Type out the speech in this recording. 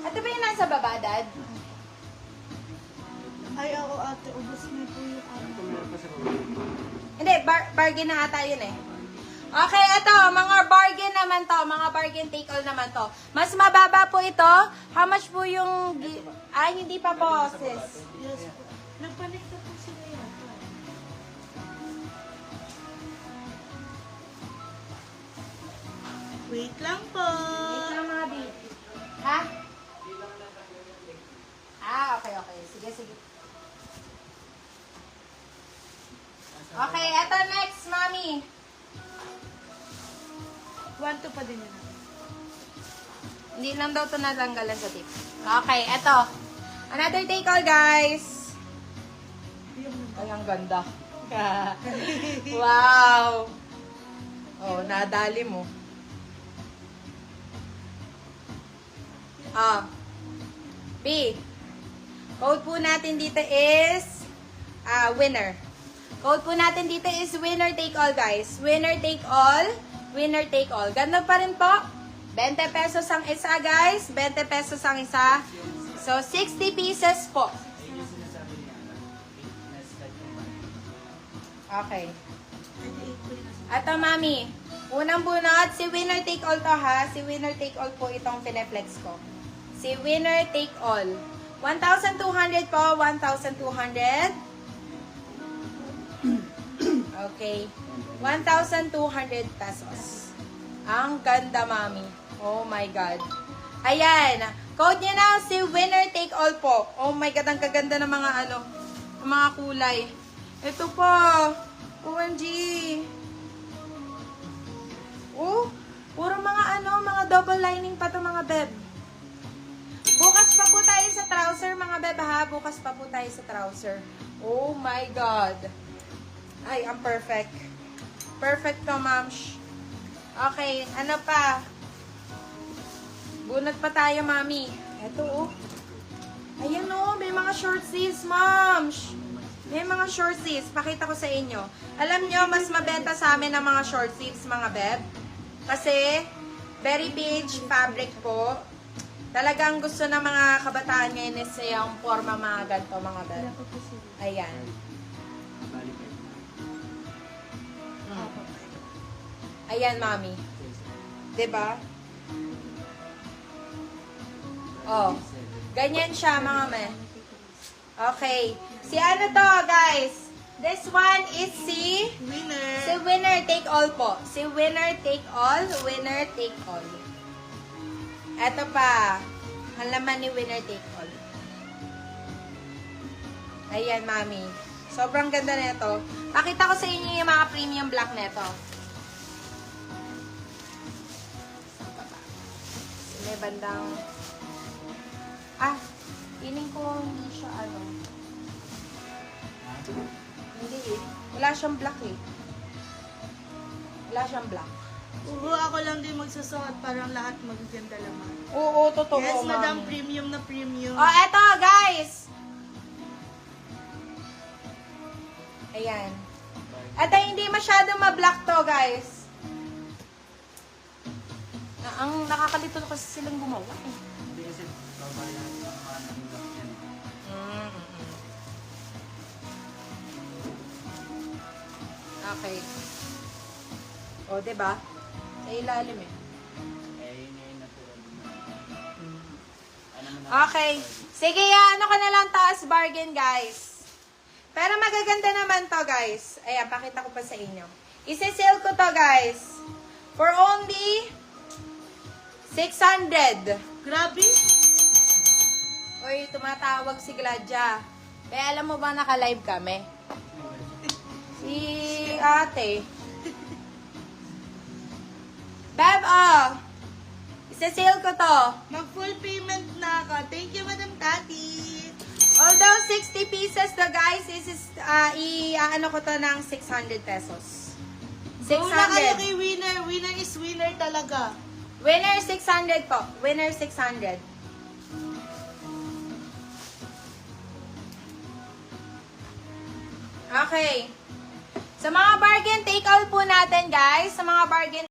Ito ba yung nasa baba, Dad? Ay, ako ate, ubos na po yung Hindi, bargain na ata yun eh. Okay, ito, mga bargain naman to. Mga bargain take all naman to. Mas mababa po ito. How much po yung... Ay, hindi pa po, sis. Yes po. Nagpanik na po sila yata. Wait lang po. Wait lang mga baby. Ha? Ah, okay, okay. Sige, sige. Okay, eto next, mommy. 1-2 pa din yun. Hindi lang daw ito natanggalan sa tip. Okay, eto. Another take all, guys. Ay, ang ganda. Wow. Oh, nadali mo. Ah. B. Code po natin dito is winner. Code po natin dito is winner take all, guys. Winner take all. Winner take all. Ganda pa rin po. 20 pesos ang isa, guys. 20 pesos ang isa. So, 60 pieces po. Okay. Ato, mami. Unang bunot, si winner take all to, ha. Si winner take all po itong pineflex ko. Si winner take all. 1,200 po. 1,200. Okay. 1,200 pesos. Ang ganda, mami. Oh my God. Ayan. Code niya na si winner take all po. Oh my God, ang kaganda ng mga ng mga kulay. Ito po. OMG. Oh, puro mga mga double lining pa to, mga beb. Bukas pa po tayo sa trouser, mga beb, ha? Bukas pa po tayo sa trouser. Oh my God. Ay, ang perfect. Perfect to, ma'ams. Okay, ano pa? Bunot pa tayo, mami. Eto, oh. Ayan, oh. May mga short sleeves, ma'ams. May mga short sleeves. Pakita ko sa inyo. Alam nyo, mas mabenta sa amin ang mga short sleeves, mga beb. Kasi, very beige fabric po. Talagang gusto ng mga kabataan ngayon is yung forma mga ganito, mga beb. Ayan. Ayan, mami. 'Di ba? Oh. Ganyan siya, mga me. Okay. Si ano to, guys? This one is si Winner. si winner take all po. Si winner take all, winner take all. Eto pa. Ang laman ni winner take all. Ayan, mami. Sobrang ganda nito. Pakita ko sa inyo yung mga premium black nito. May bandang feeling ko hindi siya hindi eh. Wala siyang black eh. Wala siyang black. Oo, ako lang din magsusuot. Parang lahat magaganda laman. Oo, totoo, Yes, madam, mami. premium na premium. Oh, eto, guys! Ayan. Eto, hindi masyadong ma-black to, guys. Ang nakakalito kasi silang gumawa eh. Hindi kasi babayan ng mga nag-block yan. Okay. O, diba? Sa ilalim eh. Eh, yun yung natural. Ano mo na? Okay. Sige, ano ka na lang taas bargain, guys. Pero magaganda naman to, guys. Ayan, pakita ko pa sa inyo. Isi-sale ko to, guys. For only 600. Grabe. Uy, tumatawag si Gladya. Kaya alam mo ba naka-live kami? Si ate. Beb, isa-sale ko to. Mag-full payment na ako. Thank you, Madam Tati. Although 60 pieces to, guys, ano ko to ng 600 pesos. Go na kayo 600. kay winner. Winner is winner talaga. Winner 600 po. Winner 600. Okay. Sa mga bargain take all po natin, guys. Sa mga bargain